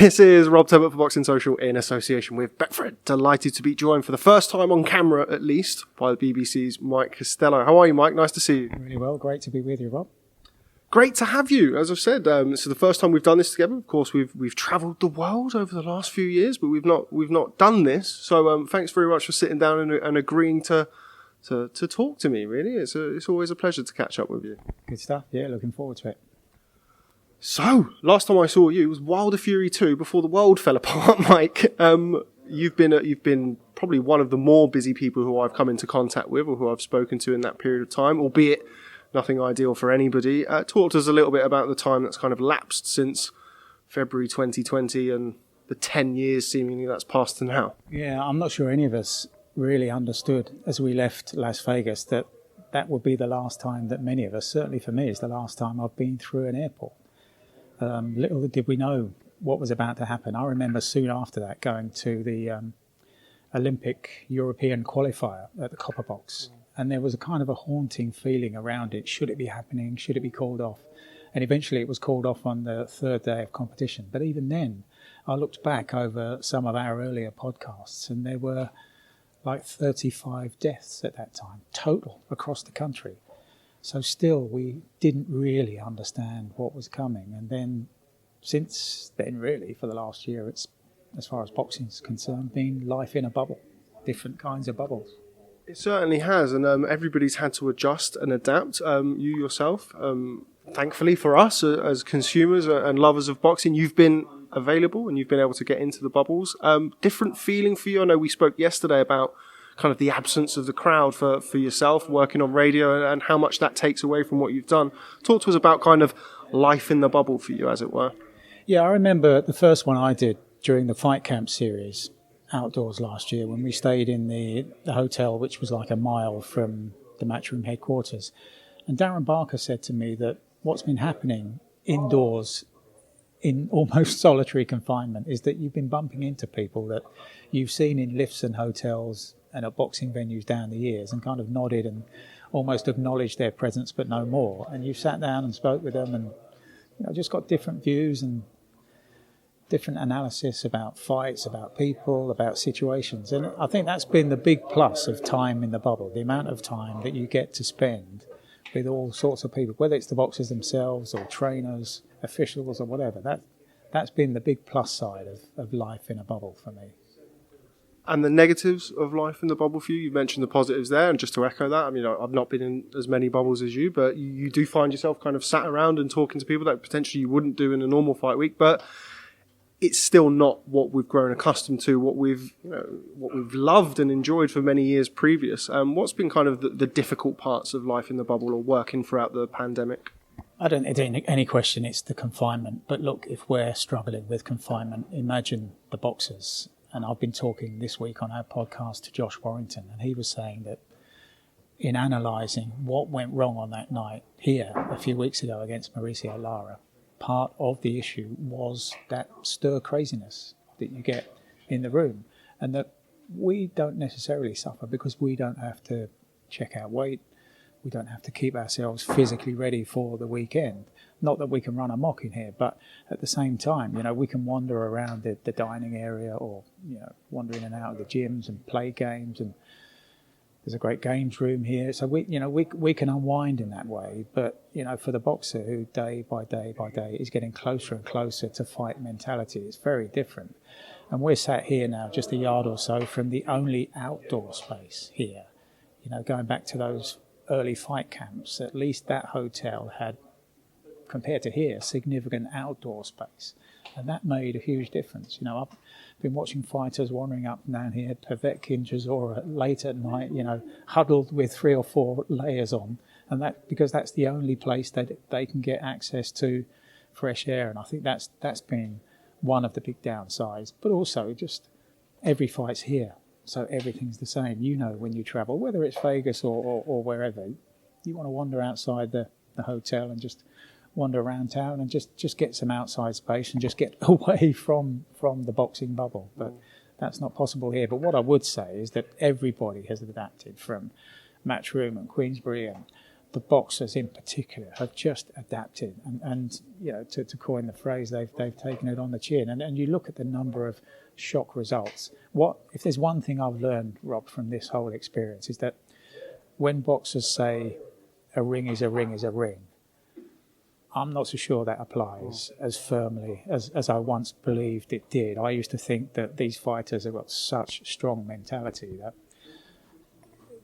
This is Rob Tebbutt for Boxing Social in association with Betfred. Delighted to be joined for the first time on camera, at least, by the BBC's Mike Costello. How are you, Mike? Nice to see you. Really well. Great to be with you, Rob. Great to have you. As I've said, this is the first time we've done this together. Of course, we've travelled the world over the last few years, but we've not done this. So thanks very much for sitting down and agreeing to talk to me. Really, it's always a pleasure to catch up with you. Good stuff. Yeah, looking forward to it. So, last time I saw you was Wilder Fury 2 before the world fell apart, Mike. You've been probably one of the more busy people who I've come into contact with or who I've spoken to in that period of time, albeit nothing ideal for anybody. Talk to us a little bit about the time that's kind of lapsed since February 2020 and the 10 years seemingly that's passed to now. Yeah, I'm not sure any of us really understood as we left Las Vegas that would be the last time that many of us, certainly for me, is the last time I've been through an airport. Little did we know what was about to happen. I remember soon after that going to the Olympic European qualifier at the Copper Box, and there was a kind of a haunting feeling around it. Should it be happening? Should it be called off? And eventually it was called off on the third day of competition. But even then, I looked back over some of our earlier podcasts, and there were like 35 deaths at that time, total across the country. So still, we didn't really understand what was coming. And then, since then, really, for the last year, it's, as far as boxing is concerned, been life in a bubble, different kinds of bubbles. It certainly has, and everybody's had to adjust and adapt. You yourself, thankfully for us as consumers and lovers of boxing, you've been available and you've been able to get into the bubbles. Different feeling for you. I know we spoke yesterday about kind of the absence of the crowd for yourself working on radio and how much that takes away from what you've done. Talk to us about kind of life in the bubble for you, as it were. Yeah, I remember the first one I did during the Fight Camp series outdoors last year when we stayed in the hotel, which was like a mile from the Matchroom headquarters. And Darren Barker said to me that what's been happening indoors in almost solitary confinement is that you've been bumping into people that you've seen in lifts and hotels and at boxing venues down the years and kind of nodded and almost acknowledged their presence but no more. And you've sat down and spoke with them and just got different views and different analysis about fights, about people, about situations. And I think that's been the big plus of time in the bubble, the amount of time that you get to spend with all sorts of people, whether it's the boxers themselves or trainers, officials or whatever. That's been the big plus side of life in a bubble for me. And the negatives of life in the bubble for you? You mentioned the positives there, and just to echo that, I mean, I've not been in as many bubbles as you, but you do find yourself kind of sat around and talking to people that potentially you wouldn't do in a normal fight week, but it's still not what we've grown accustomed to, what we've loved and enjoyed for many years previous. What's been kind of the difficult parts of life in the bubble or working throughout the pandemic? I don't think any question it's the confinement. But look, if we're struggling with confinement, imagine the boxers. And I've been talking this week on our podcast to Josh Warrington, and he was saying that in analysing what went wrong on that night here a few weeks ago against Mauricio Lara, part of the issue was that stir craziness that you get in the room, and that we don't necessarily suffer because we don't have to check our weight. We don't have to keep ourselves physically ready for the weekend. Not that we can run amok in here, but at the same time, we can wander around the dining area or, wander in and out of the gyms and play games. And there's a great games room here. So we can unwind in that way. But, for the boxer who day by day by day is getting closer and closer to fight mentality, it's very different. And we're sat here now just a yard or so from the only outdoor space here. Going back to those early fight camps, at least that hotel had, compared to here, significant outdoor space. And that made a huge difference. I've been watching fighters wandering up and down here, Povetkin's or late at night, huddled with 3 or 4 layers on. And that because that's the only place that they can get access to fresh air. And I think that's been one of the big downsides. But also just every fight's here. So everything's the same. When you travel, whether it's Vegas or wherever, you want to wander outside the hotel and just wander around town and just get some outside space and just get away from the boxing bubble. But that's not possible here. But what I would say is that everybody has adapted, from Matchroom and Queensbury and the boxers in particular have just adapted, and to coin the phrase, they've taken it on the chin. And you look at the number of shock results. What if there's one thing I've learned, Rob, from this whole experience is that when boxers say a ring is a ring is a ring, I'm not so sure that applies as firmly as I once believed it did. I used to think that these fighters have got such strong mentality that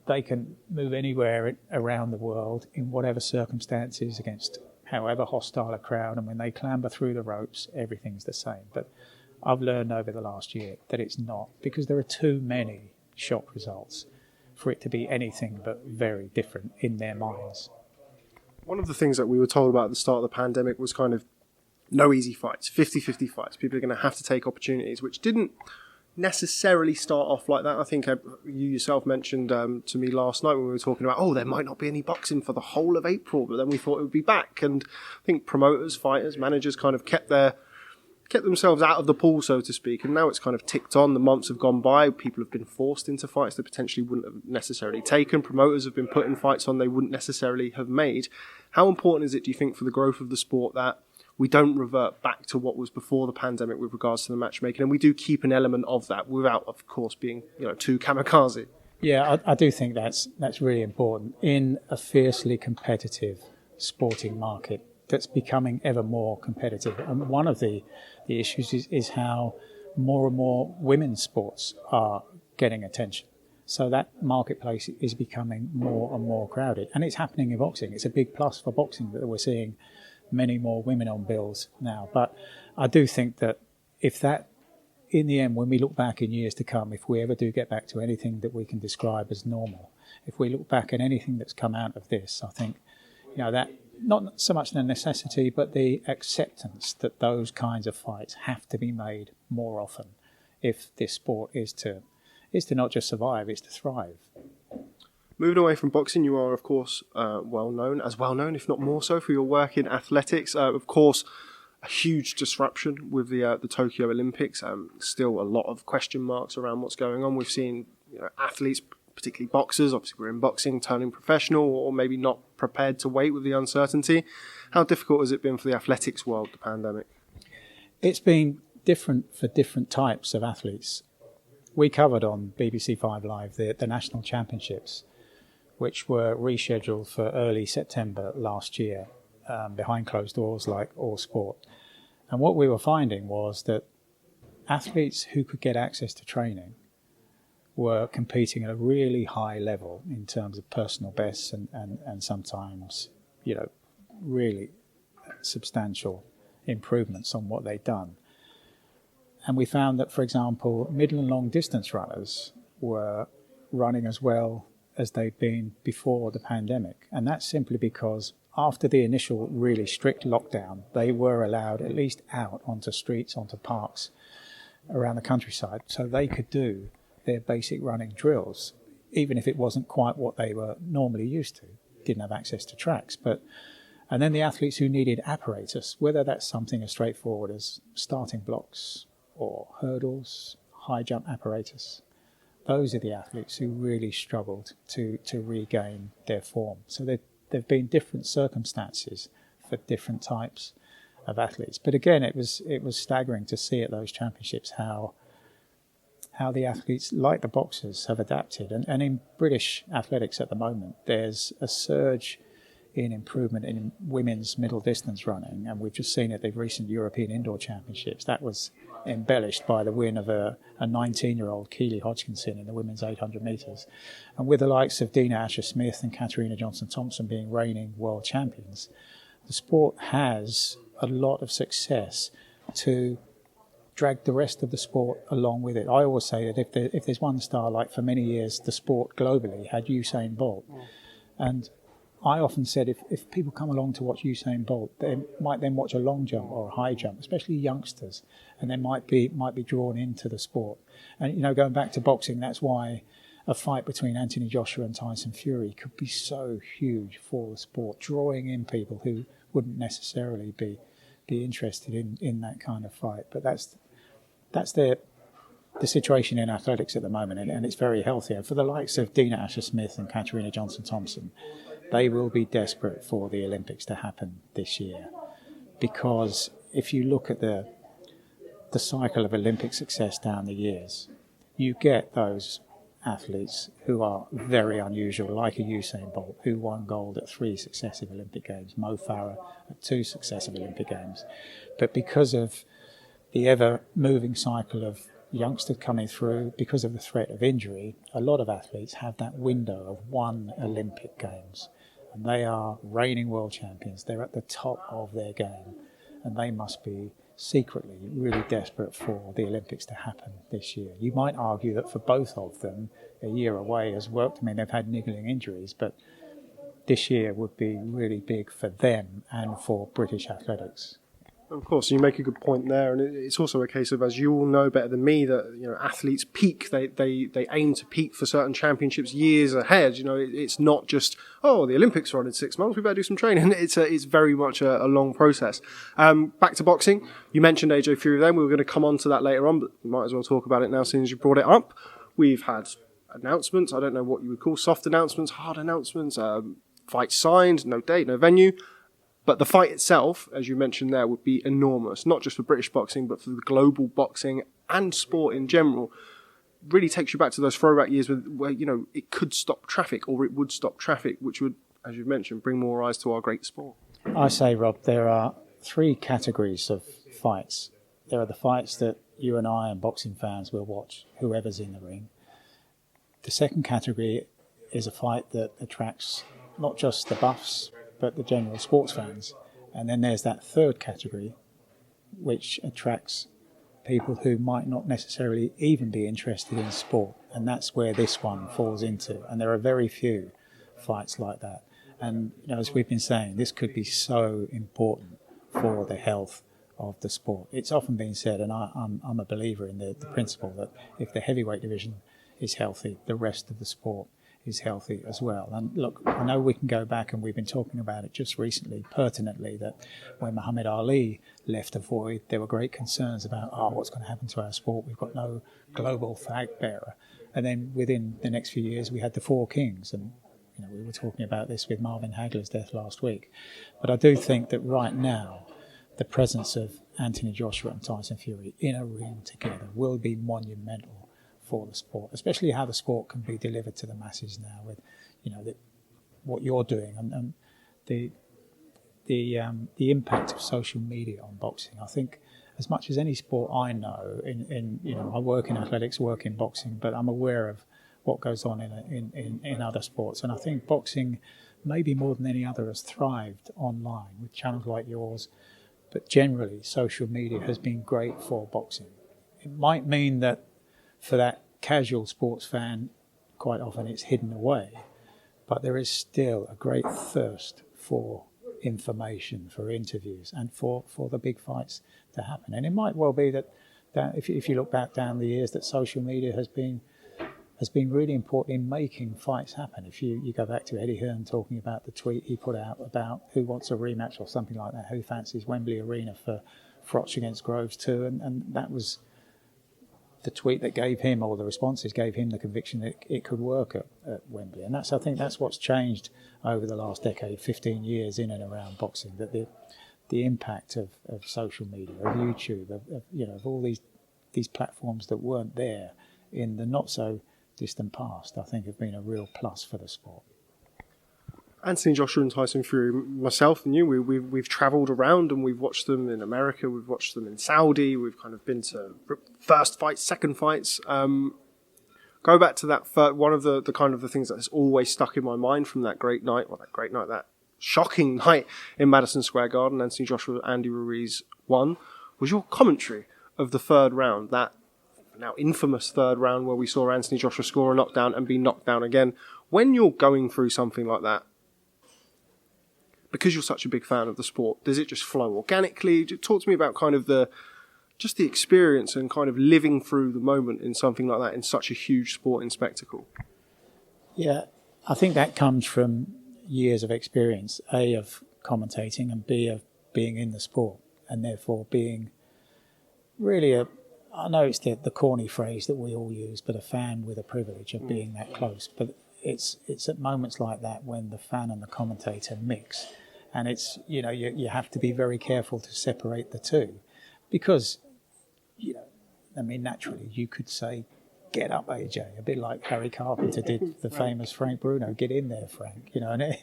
they can move anywhere around the world in whatever circumstances against however hostile a crowd, and when they clamber through the ropes, everything's the same. But I've learned over the last year that it's not, because there are too many shock results for it to be anything but very different in their minds. One of the things that we were told about at the start of the pandemic was kind of no easy fights, 50-50 fights. People are going to have to take opportunities, which didn't necessarily start off like that. I think you yourself mentioned to me last night when we were talking about, there might not be any boxing for the whole of April, but then we thought it would be back. And I think promoters, fighters, managers kind of kept themselves out of the pool, so to speak, and now it's kind of ticked on. The months have gone by. People have been forced into fights they potentially wouldn't have necessarily taken. Promoters have been putting fights on they wouldn't necessarily have made. How important is it, do you think, for the growth of the sport that we don't revert back to what was before the pandemic with regards to the matchmaking, and we do keep an element of that without, of course, being too kamikaze? Yeah, I do think that's really important in a fiercely competitive sporting market that's becoming ever more competitive. And one of the issues is how more and more women's sports are getting attention. So that marketplace is becoming more and more crowded. And it's happening in boxing. It's a big plus for boxing that we're seeing many more women on bills now. But I do think that if that, in the end, when we look back in years to come, if we ever do get back to anything that we can describe as normal, if we look back at anything that's come out of this, I think, that not so much the necessity, but the acceptance that those kinds of fights have to be made more often if this sport is to not just survive, it's to thrive. Moving away from boxing, you are, of course, well known, if not more so, for your work in athletics. Of course, a huge disruption with the Tokyo Olympics. Still a lot of question marks around what's going on. We've seen athletes, particularly boxers, obviously we're in boxing, turning professional, or maybe not prepared to wait with the uncertainty. How difficult has it been for the athletics world, the pandemic? It's been different for different types of athletes. We covered on BBC 5 Live the National Championships, which were rescheduled for early September last year, behind closed doors like all sport. And what we were finding was that athletes who could get access to training were competing at a really high level in terms of personal bests and sometimes, really substantial improvements on what they'd done. And we found that, for example, middle and long distance runners were running as well as they'd been before the pandemic. And that's simply because after the initial really strict lockdown, they were allowed at least out onto streets, onto parks around the countryside, so they could do their basic running drills, even if it wasn't quite what they were normally used to. Didn't have access to tracks. And then the athletes who needed apparatus, whether that's something as straightforward as starting blocks or hurdles, high jump apparatus, those are the athletes who really struggled to regain their form. So there have been different circumstances for different types of athletes. But again, it was staggering to see at those championships how the athletes, like the boxers, have adapted. And in British athletics at the moment, there's a surge in improvement in women's middle distance running, and we've just seen at the recent European Indoor Championships that was embellished by the win of a 19-year-old Keely Hodgkinson in the women's 800 metres. And with the likes of Dina Asher-Smith and Katarina Johnson-Thompson being reigning world champions, the sport has a lot of success to drag the rest of the sport along with it. I always say that if there's one star, like for many years the sport globally had Usain Bolt, and I often said if people come along to watch Usain Bolt, they might then watch a long jump or a high jump, especially youngsters, and they might be drawn into the sport. And going back to boxing, that's why a fight between Anthony Joshua and Tyson Fury could be so huge for the sport, drawing in people who wouldn't necessarily be interested in that kind of fight. But that's the situation in athletics at the moment, and it's very healthy. And for the likes of Dina Asher-Smith and Katarina Johnson-Thompson, they will be desperate for the Olympics to happen this year, because if you look at the cycle of Olympic success down the years, you get those athletes who are very unusual, like a Usain Bolt, who won gold at 3 successive Olympic Games, Mo Farah at 2 successive Olympic Games. But because of the ever-moving cycle of youngsters coming through, because of the threat of injury, a lot of athletes have that window of 1 Olympic Games. And they are reigning world champions. They're at the top of their game. And they must be secretly really desperate for the Olympics to happen this year. You might argue that for both of them, a year away has worked. I mean, they've had niggling injuries, but this year would be really big for them and for British athletics. Of course, you make a good point there, and it's also a case of, as you all know better than me, that athletes peak. They aim to peak for certain championships years ahead. It's not just the Olympics are on in 6 months. We better do some training. It's very much a long process. Back to boxing. You mentioned AJ Fury then. We were going to come on to that later on, but we might as well talk about it now, since you brought it up. We've had announcements. I don't know what you would call soft announcements, hard announcements. Fight signed, no date, no venue. But the fight itself, as you mentioned there, would be enormous, not just for British boxing, but for the global boxing and sport in general. Really takes you back to those throwback years where it could stop traffic, or it would stop traffic, which would, as you've mentioned, bring more eyes to our great sport. I say, Rob, there are 3 categories of fights. There are the fights that you and I and boxing fans will watch, whoever's in the ring. The second category is a fight that attracts not just the buffs, but the general sports fans. And then there's that third category, which attracts people who might not necessarily even be interested in sport. And that's where this one falls into. And there are very few fights like that. And as we've been saying, this could be so important for the health of the sport. It's often been said, and I'm a believer in the principle that if the heavyweight division is healthy, the rest of the sport is healthy as well. And look, I know we can go back, and we've been talking about it just recently, pertinently, that when Muhammad Ali left the void, there were great concerns about, what's going to happen to our sport? We've got no global flag bearer. And then within the next few years, we had the 4 kings. And we were talking about this with Marvin Hagler's death last week. But I do think that right now, the presence of Anthony Joshua and Tyson Fury in a ring together will be monumental for the sport, especially how the sport can be delivered to the masses now with, what you're doing and the impact of social media on boxing. I think as much as any sport I know, I work in athletics, work in boxing, but I'm aware of what goes on in other sports, and I think boxing, maybe more than any other, has thrived online with channels like yours. But generally, social media has been great for boxing. It might mean that for that casual sports fan, quite often it's hidden away, but there is still a great thirst for information, for interviews, and for the big fights to happen. And it might well be that if you look back down the years, that social media has been really important in making fights happen. If you go back to Eddie Hearn talking about the tweet he put out about who wants a rematch or something like that, who fancies Wembley Arena for Frotch against Groves too, and that was the tweet that gave him, or the responses gave him, the conviction that it could work at Wembley. And I think that's what's changed over the last decade, 15 years in and around boxing, that the impact of social media, of YouTube, of all these platforms that weren't there in the not so distant past, I think have been a real plus for the sport. Anthony Joshua and Tyson Fury, myself and you, we've travelled around and we've watched them in America, we've watched them in Saudi, we've kind of been to first fights, second fights. Go back to that one of the kind of the things that's always stuck in my mind from that that shocking night in Madison Square Garden, Anthony Joshua, Andy Ruiz won, was your commentary of the third round, that now infamous third round where we saw Anthony Joshua score a knockdown and be knocked down again. When you're going through something like that, because you're such a big fan of the sport, does it just flow organically? Talk to me about kind of the experience and kind of living through the moment in something like that in such a huge sporting spectacle. Yeah, I think that comes from years of experience, A, of commentating, and B, of being in the sport, and therefore being really I know it's the corny phrase that we all use, but a fan with a privilege of being that close. But it's at moments like that when the fan and the commentator mix, and it's you have to be very careful to separate the two, because naturally you could say, "Get up, AJ," a bit like Harry Carpenter did the famous Frank Bruno, "Get in there, Frank," and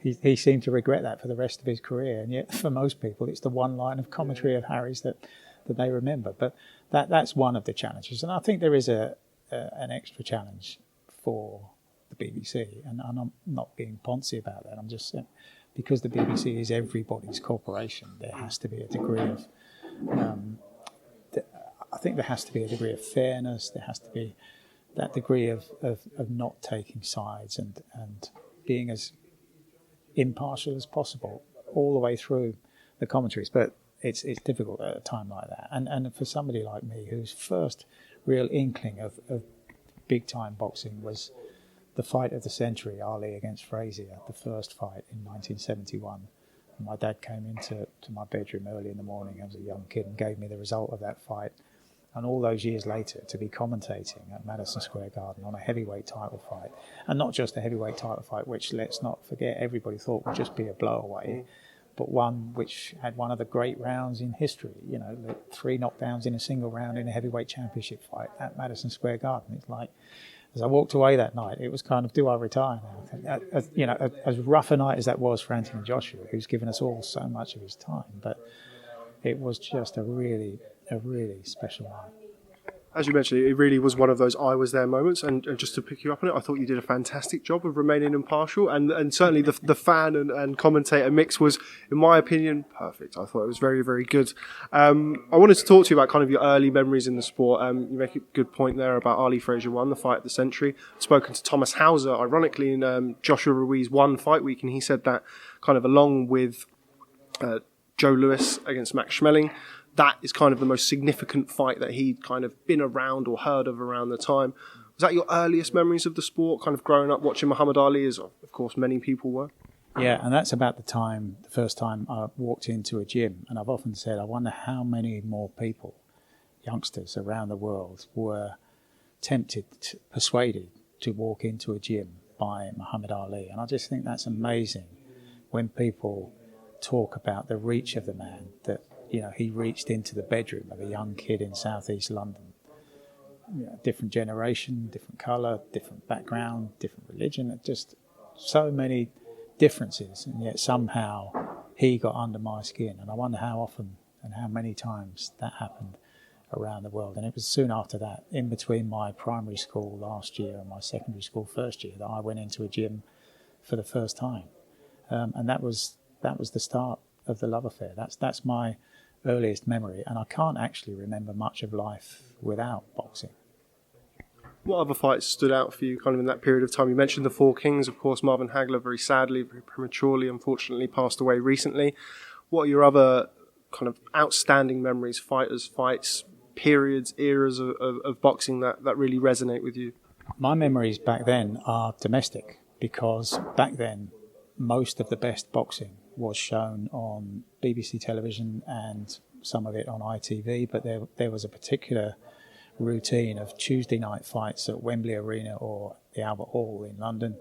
he seemed to regret that for the rest of his career, and yet for most people it's the one line of commentary of Harry's that they remember. But that's one of the challenges, and I think there is an extra challenge for the BBC, and I'm not being poncy about that. I'm just saying, because the BBC is everybody's corporation, there has to be a degree of I think there has to be a degree of fairness. There has to be that degree of not taking sides and being as impartial as possible all the way through the commentaries. But it's difficult at a time like that. And for somebody like me, whose first real inkling of big time boxing was the fight of the century, Ali against Frazier, the first fight in 1971. And my dad came into my bedroom early in the morning as a young kid and gave me the result of that fight. And all those years later, to be commentating at Madison Square Garden on a heavyweight title fight, and not just a heavyweight title fight, which, let's not forget, everybody thought would just be a blowaway, but one which had one of the great rounds in history, the 3 knockdowns in a single round in a heavyweight championship fight at Madison Square Garden. It's like, as I walked away that night, it was kind of, do I retire now? As rough a night as that was for Anthony Joshua, who's given us all so much of his time, but it was just a really special night. As you mentioned, it really was one of those I was there moments, and just to pick you up on it, I thought you did a fantastic job of remaining impartial, and certainly the fan and commentator mix was, in my opinion, perfect. I thought it was very, very good. I wanted to talk to you about kind of your early memories in the sport. You make a good point there about Ali-Frazier won the fight of the century. I've spoken to Thomas Hauser, ironically, in Joshua Ruiz won fight week, and he said that kind of along with Joe Louis against Max Schmeling, that is kind of the most significant fight that he'd kind of been around or heard of around the time. Was that your earliest memories of the sport, kind of growing up watching Muhammad Ali, as of course many people were? Yeah, and that's about the first time I walked into a gym. And I've often said, I wonder how many more people, youngsters around the world, were persuaded to walk into a gym by Muhammad Ali. And I just think that's amazing when people talk about the reach of the man, that he reached into the bedroom of a young kid in southeast London. Different generation, different colour, different background, different religion, just so many differences, and yet somehow he got under my skin. And I wonder how often and how many times that happened around the world. And it was soon after that, in between my primary school last year and my secondary school first year, that I went into a gym for the first time. And that was the start of the love affair. That's my earliest memory, and I can't actually remember much of life without boxing. What other fights stood out for you kind of in that period of time? You mentioned the Four Kings, of course. Marvin Hagler, very sadly, very prematurely, unfortunately, passed away recently. What are your other kind of outstanding memories, fights, periods, eras of boxing that really resonate with you? My memories back then are domestic, because back then most of the best boxing was shown on BBC television and some of it on ITV, but there was a particular routine of Tuesday night fights at Wembley Arena or the Albert Hall in London,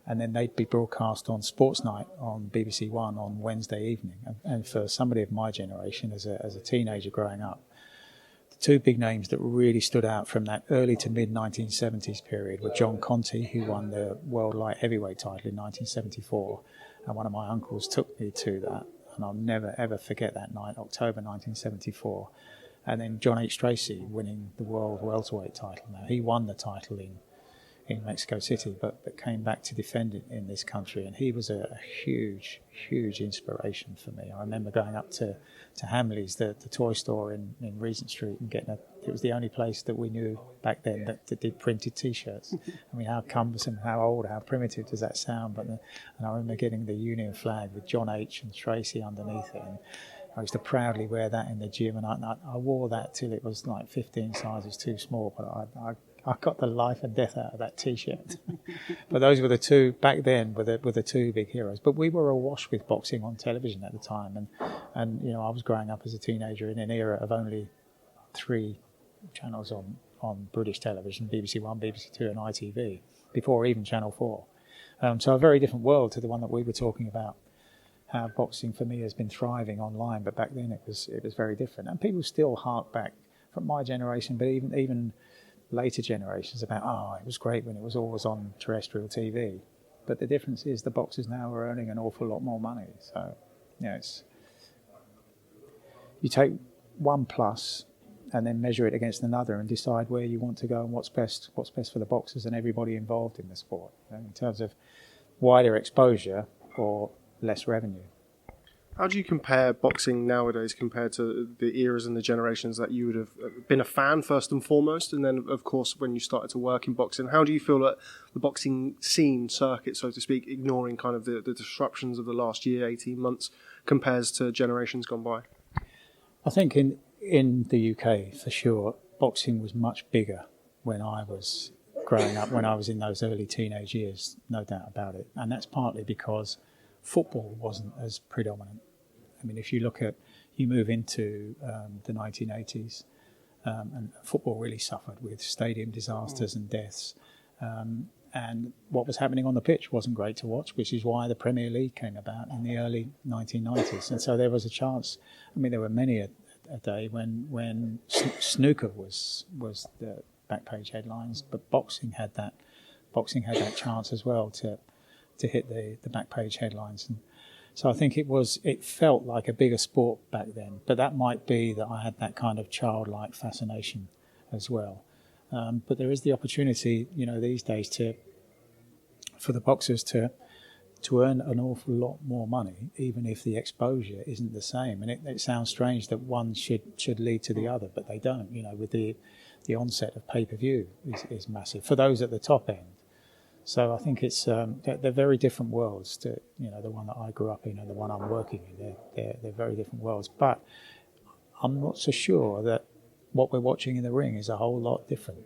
and then they'd be broadcast on Sports Night on BBC One on Wednesday evening. And for somebody of my generation, as a teenager growing up, the two big names that really stood out from that early to mid 1970s period were John Conti, who won the World Light Heavyweight title in 1974, and one of my uncles took me to that, and I'll never ever forget that night, October 1974. And then John H. Tracy winning the World Welterweight title. Now, he won the title in Mexico City, but came back to defend it in this country, and he was a huge inspiration for me. I remember going up to Hamley's, the toy store in Regent Street, and getting it was the only place that we knew back then that did printed T-shirts. I mean, how cumbersome, how old, how primitive does that sound? And I remember getting the Union flag with John H. and Tracy underneath it, and I used to proudly wear that in the gym, and I wore that till it was like 15 sizes too small, but I got the life and death out of that T-shirt. But those were the two, back then, were the two big heroes. But we were awash with boxing on television at the time, and I was growing up as a teenager in an era of only 3 channels on British television: BBC One, BBC Two and ITV. before even Channel 4. So a very different world to the one that we were talking about. How boxing for me has been thriving online, but back then it was very different. And people still hark back from my generation, but even later generations about, it was great when it was always on terrestrial TV. But the difference is the boxers now are earning an awful lot more money. So, you take one plus and then measure it against another and decide where you want to go and what's best for the boxers and everybody involved in the sport, in terms of wider exposure or less revenue. How do you compare boxing nowadays compared to the eras and the generations that you would have been a fan first and foremost, and then of course when you started to work in boxing? How do you feel that the boxing scene, circuit so to speak, ignoring kind of the disruptions of the last year, 18 months, compares to generations gone by? I think in the UK for sure, boxing was much bigger when I was growing up, when I was in those early teenage years, no doubt about it. And that's partly because football wasn't as predominant. I mean, if you move into the 1980s, and football really suffered with stadium disasters and deaths. And what was happening on the pitch wasn't great to watch, which is why the Premier League came about in the early 1990s. And so there was a chance, there were many a day when snooker was the back page headlines, but boxing had that chance as well to hit the back page headlines. And so I think it felt like a bigger sport back then, but that might be that I had that kind of childlike fascination as well. But there is the opportunity, these days for the boxers to earn an awful lot more money, even if the exposure isn't the same. And it sounds strange that one should lead to the other, but they don't. With the onset of pay-per-view is massive for those at the top end. So I think it's they're very different worlds to the one that I grew up in and the one I'm working in. They're very different worlds. But I'm not so sure that what we're watching in the ring is a whole lot different.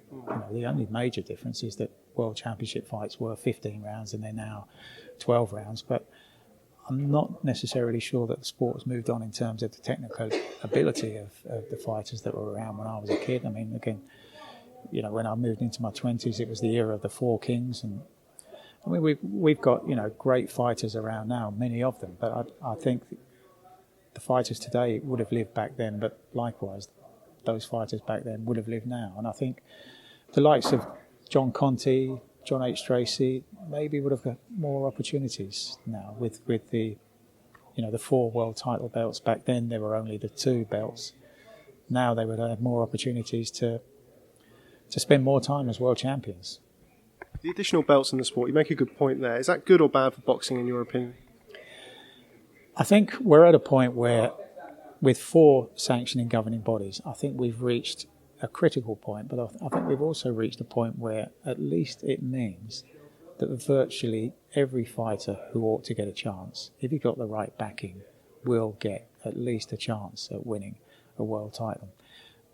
The only major difference is that World Championship fights were 15 rounds and they're now 12 rounds. But I'm not necessarily sure that the sport has moved on in terms of the technical ability of the fighters that were around when I was a kid. Again, when I moved into my 20s, it was the era of the Four Kings, and we've got great fighters around now, many of them. But I think the fighters today would have lived back then, but likewise, those fighters back then would have lived now. And I think the likes of John Conti, John H. Tracy, maybe would have got more opportunities now with the 4 world title belts. Back then there were only the 2 belts. Now they would have more opportunities to spend more time as world champions. The additional belts in the sport, you make a good point there. Is that good or bad for boxing in your opinion? I think we're at a point where, with 4 sanctioning governing bodies, I think we've reached a critical point, but I think we've also reached a point where at least it means that virtually every fighter who ought to get a chance, if he got the right backing, will get at least a chance at winning a world title.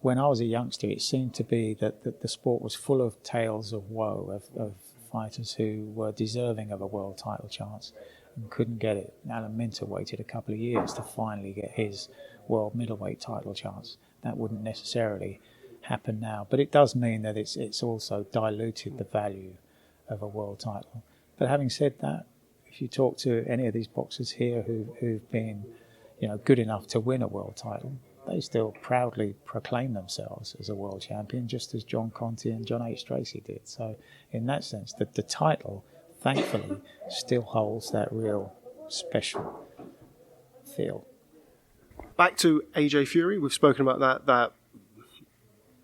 When I was a youngster, it seemed to be that the sport was full of tales of woe, of fighters who were deserving of a world title chance and couldn't get it. Alan Minter waited a couple of years to finally get his world middleweight title chance. That wouldn't necessarily happen now, but it does mean that it's also diluted the value of a world title. But having said that, if you talk to any of these boxers here who've been good enough to win a world title, they still proudly proclaim themselves as a world champion, just as John Conti and John H. Tracy did. So in that sense, the title, thankfully, still holds that real special feel. Back to AJ Fury, we've spoken about that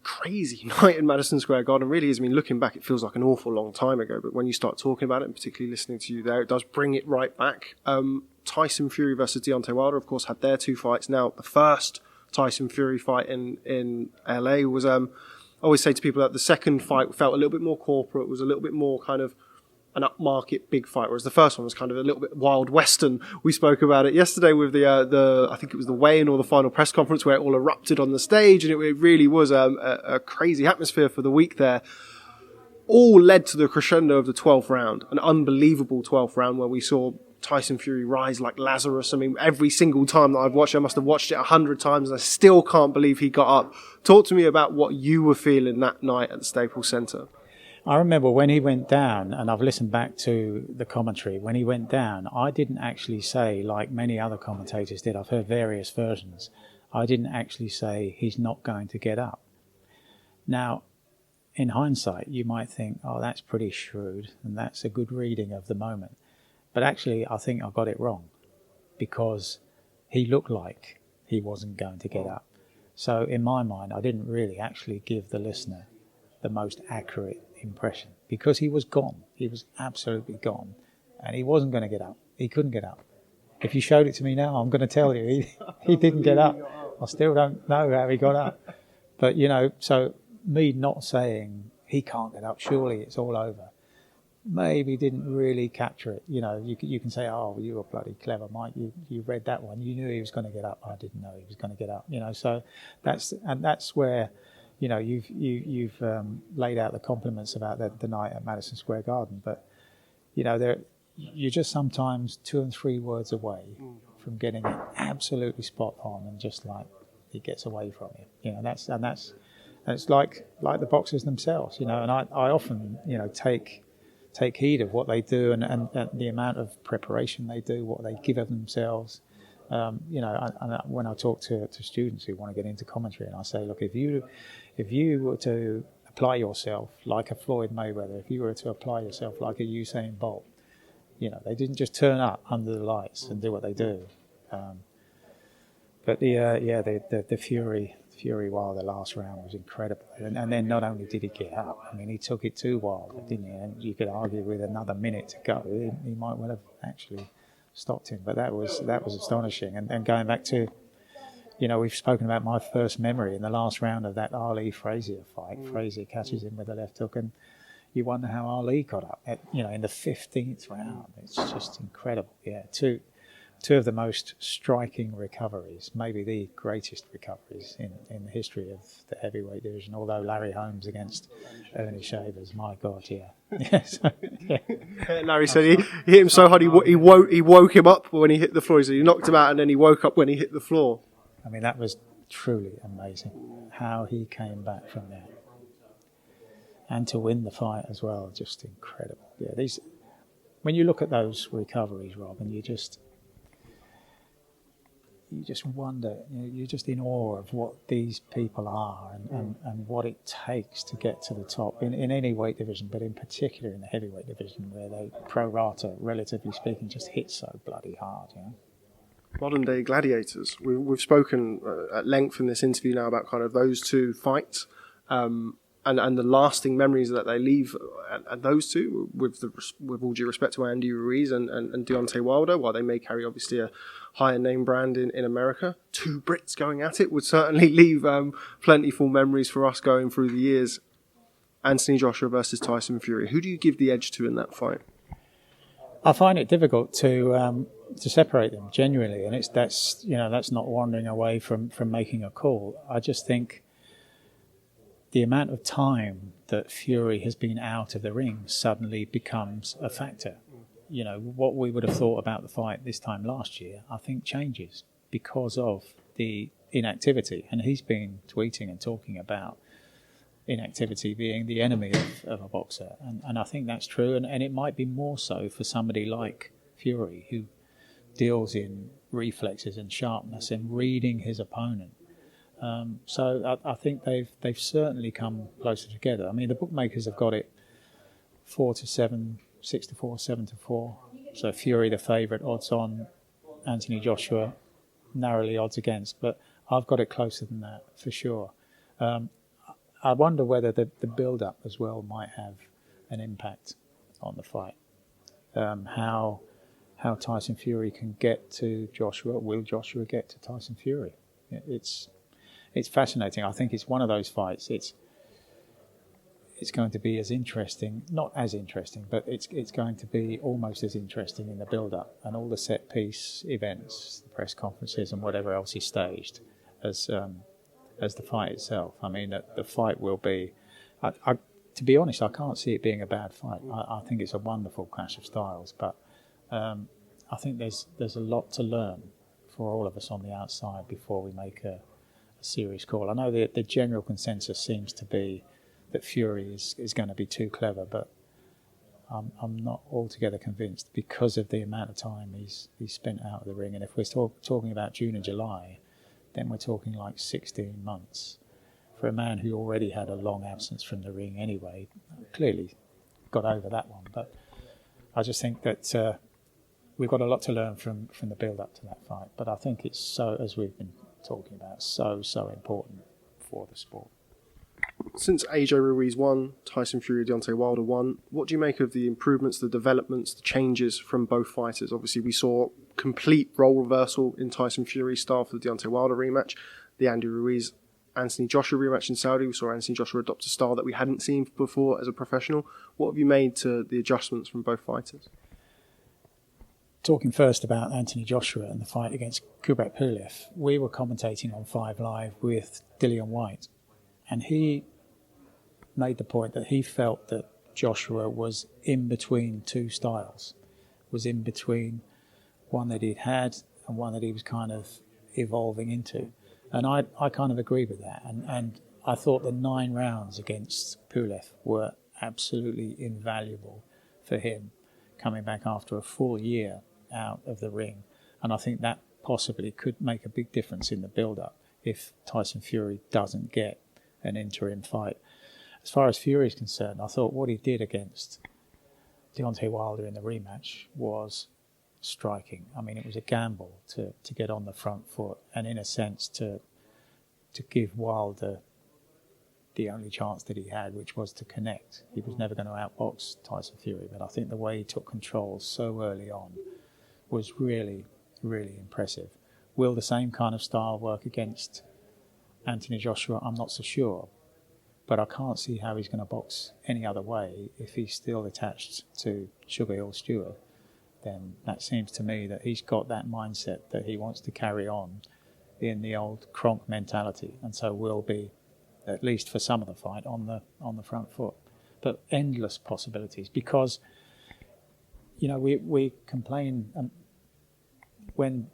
crazy night in Madison Square Garden. Really is, looking back, it feels like an awful long time ago, but when you start talking about it, and particularly listening to you there, it does bring it right back. Tyson Fury versus Deontay Wilder, of course, had their 2 fights. Now, the first Tyson Fury fight in LA was, I always say to people that the second fight felt a little bit more corporate, was a little bit more kind of an upmarket big fight, whereas the first one was kind of a little bit wild western. We spoke about it yesterday with the I think it was the weigh-in or the final press conference where it all erupted on the stage, and it really was a crazy atmosphere for the week there. All led to the crescendo of the 12th round, an unbelievable 12th round where we saw Tyson Fury rise like Lazarus. Every single time that I've watched it, I must have watched it 100 times, and I still can't believe he got up. Talk to me about what you were feeling that night at the Staples Center. I remember when he went down, and I've listened back to the commentary, when he went down, I didn't actually say, like many other commentators did, I've heard various versions, I didn't actually say he's not going to get up. Now, in hindsight, you might think, oh, that's pretty shrewd, and that's a good reading of the moment. But actually, I think I got it wrong, because he looked like he wasn't going to get up. So in my mind, I didn't really actually give the listener the most accurate impression, because he was gone. He was absolutely gone, and he wasn't going to get up. He couldn't get up. If you showed it to me now, I'm going to tell you he didn't get up. I still don't know how he got up. But, so me not saying he can't get up, surely it's all over, maybe didn't really capture it. You can say, oh, you were bloody clever, Mike. You read that one. You knew he was going to get up. I didn't know he was going to get up. So that's where, you've laid out the compliments about the night at Madison Square Garden. But, you're just sometimes 2 and 3 words away from getting it absolutely spot on, and just like it gets away from you. That's it's like the boxers themselves. And I often take heed of what they do and the amount of preparation they do, what they give of themselves. And when I talk to students who want to get into commentary, and I say, look, if you were to apply yourself like a Floyd Mayweather, if you were to apply yourself like a Usain Bolt, they didn't just turn up under the lights and do what they do. But the Fury Wilder last round was incredible, and then not only did he get up, I mean, he took it to Wilder, didn't he? And you could argue with another minute to go, he might well have actually stopped him. But that was astonishing. And going back to, we've spoken about my first memory in the last round of that Ali-Frazier fight. Frazier catches him with a left hook, and you wonder how Ali got up in the 15th round. It's just incredible. Yeah, two of the most striking recoveries, maybe the greatest recoveries in the history of the heavyweight division, although Larry Holmes against Ernie Shavers, my God, yeah. Yes. Yeah. Larry said he hit him so hard he woke him up when he hit the floor. So he knocked him out, and then he woke up when he hit the floor. I mean, that was truly amazing, how he came back from that. And to win the fight as well, just incredible. Yeah, when you look at those recoveries, Rob, and you just wonder, you're just in awe of what these people are and what it takes to get to the top in any weight division, but in particular in the heavyweight division, where they pro rata, relatively speaking, just hit so bloody hard. Modern day gladiators. We've spoken at length in this interview now about kind of those two fights. And the lasting memories that they leave at those two, with all due respect to Andy Ruiz and Deontay Wilder, while they may carry obviously a higher name brand in America, two Brits going at it would certainly leave plentiful memories for us going through the years. Anthony Joshua versus Tyson Fury. Who do you give the edge to in that fight? I find it difficult to separate them genuinely, and that's not wandering away from making a call. I just think the amount of time that Fury has been out of the ring suddenly becomes a factor. What we would have thought about the fight this time last year, I think changes because of the inactivity. And he's been tweeting and talking about inactivity being the enemy of a boxer. And I think that's true. And it might be more so for somebody like Fury, who deals in reflexes and sharpness and reading his opponent. So I think they've certainly come closer together. I mean, the bookmakers have got it 4-7, 6-4, 7-4. So Fury the favourite, odds on. Anthony Joshua narrowly odds against. But I've got it closer than that for sure. I wonder whether the build-up as well might have an impact on the fight. How Tyson Fury can get to Joshua. Will Joshua get to Tyson Fury? It's fascinating. I think it's one of those fights. It's going to be as interesting, not as interesting, but it's going to be almost as interesting in the build-up and all the set-piece events, the press conferences and whatever else is staged as the fight itself. I mean, the fight will be... to be honest, I can't see it being a bad fight. I think it's a wonderful clash of styles, but I think there's a lot to learn for all of us on the outside before we make a serious call. I know the general consensus seems to be that Fury is going to be too clever, but I'm not altogether convinced because of the amount of time he's spent out of the ring. And if we're talking about June and July, then we're talking like 16 months. For a man who already had a long absence from the ring anyway, clearly got over that one. But I just think that we've got a lot to learn from the build-up to that fight. But I think it's so, as we've been talking about, so important for the sport. Since AJ Ruiz won, Tyson Fury, Deontay Wilder won, what do you make of the improvements, the developments, the changes from both fighters? Obviously, we saw complete role reversal in Tyson Fury's style for the Deontay Wilder rematch, the Andy Ruiz Anthony Joshua rematch in Saudi. We saw Anthony Joshua adopt a style that we hadn't seen before as a professional. What have you made to the adjustments from both fighters? Talking first about Anthony Joshua and the fight against Kubrat Pulev, we were commentating on 5 Live with Dillian White, and he made the point that he felt that Joshua was in between two styles, was in between one that he'd had and one that he was kind of evolving into. And I kind of agree with that. And I thought the 9 rounds against Pulev were absolutely invaluable for him, coming back after a full year out of the ring. And I think that possibly could make a big difference in the build-up if Tyson Fury doesn't get an interim fight. As far as Fury is concerned, I thought what he did against Deontay Wilder in the rematch was striking. I mean, it was a gamble to get on the front foot and, in a sense, to give Wilder the only chance that he had, which was to connect. He was never going to outbox Tyson Fury, but I think the way he took control so early on was really, really impressive. Will the same kind of style work against Anthony Joshua? I'm not so sure. But I can't see how he's going to box any other way if he's still attached to Sugar Hill Stewart. Then that seems to me that he's got that mindset that he wants to carry on in the old Kronk mentality, and so will be, at least for some of the fight, on the front foot. But endless possibilities, because we complain when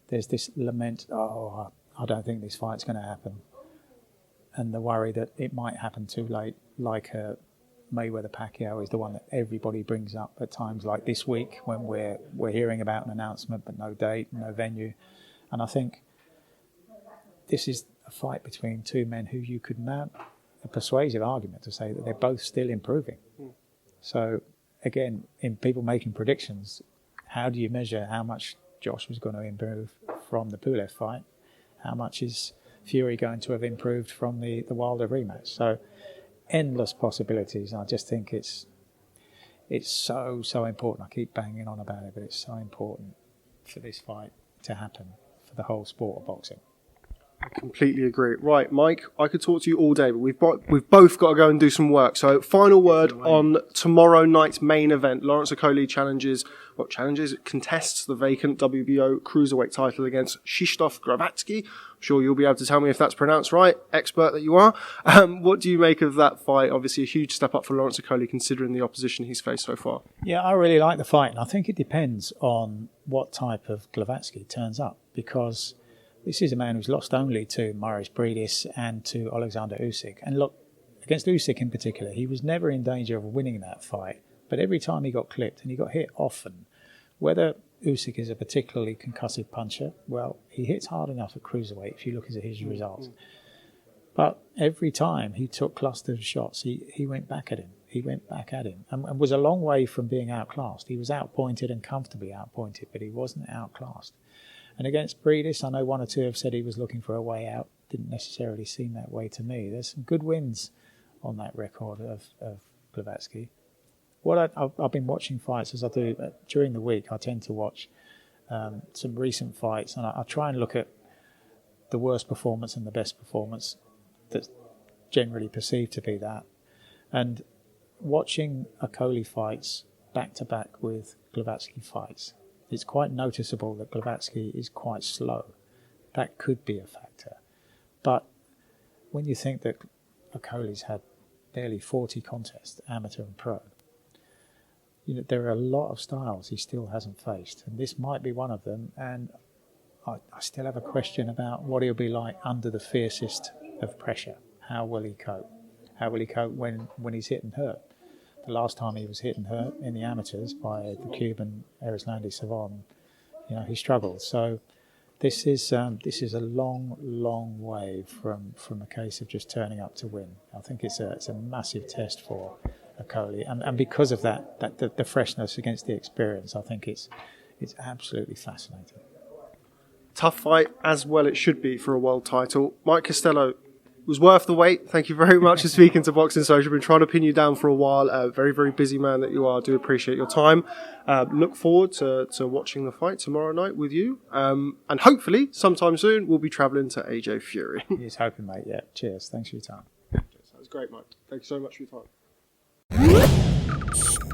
there's this lament, I don't think this fight's going to happen, and the worry that it might happen too late, like Mayweather-Pacquiao is the one that everybody brings up at times like this week when we're hearing about an announcement but no date, no venue. And I think this is a fight between two men who you could mount a persuasive argument to say that they're both still improving. So again, in people making predictions, how do you measure how much Josh was going to improve from the Pulev fight? How much is Fury going to have improved from the Wilder rematch? So endless possibilities. I just think it's so important. I keep banging on about it, but it's so important for this fight to happen for the whole sport of boxing. I completely agree. Right, Mike, I could talk to you all day, but we've both got to go and do some work. So final word on tomorrow night's main event. Lawrence Okolie contests the vacant WBO cruiserweight title against Krzysztof Glowacki. I'm sure you'll be able to tell me if that's pronounced right, expert that you are. What do you make of that fight? Obviously a huge step up for Lawrence Okolie considering the opposition he's faced so far. Yeah, I really like the fight, and I think it depends on what type of Glowacki turns up, because this is a man who's lost only to Maurice Bridis and to Alexander Usyk. And look, against Usyk in particular, he was never in danger of winning that fight. But every time he got clipped, and he got hit often, whether Usyk is a particularly concussive puncher, well, he hits hard enough at cruiserweight if you look at his results. But every time he took clusters of shots, he went back at him. He went back at him and was a long way from being outclassed. He was outpointed and comfortably outpointed, but he wasn't outclassed. And against Bridis, I know one or two have said he was looking for a way out. Didn't necessarily seem that way to me. There's some good wins on that record of Glowacki. I've been watching fights as I do during the week. I tend to watch some recent fights, and I try and look at the worst performance and the best performance that's generally perceived to be that. And watching Okolie fights back-to-back with Glowacki fights, it's quite noticeable that Glowacki is quite slow. That could be a factor. But when you think that Okolie's had barely 40 contests, amateur and pro, there are a lot of styles he still hasn't faced. And this might be one of them. And I still have a question about what he'll be like under the fiercest of pressure. How will he cope? How will he cope when he's hit and hurt? The last time he was hit and hurt in the amateurs by the Cuban Erislandy Savon, he struggled. So this is a long way from a case of just turning up to win. I think it's a massive test for Okolie, and because of that the freshness against the experience, I think it's absolutely fascinating. Tough fight, as well it should be for a world title. Mike Costello, was worth the wait. Thank you very much for speaking to Boxing Social. I've been trying to pin you down for a while. Very, very busy man that you are. Do appreciate your time. Look forward to watching the fight tomorrow night with you. And hopefully, sometime soon, we'll be travelling to AJ Fury. He's hoping, mate. Yeah. Cheers. Thanks for your time. That was great, Mike. Thank you so much for your time.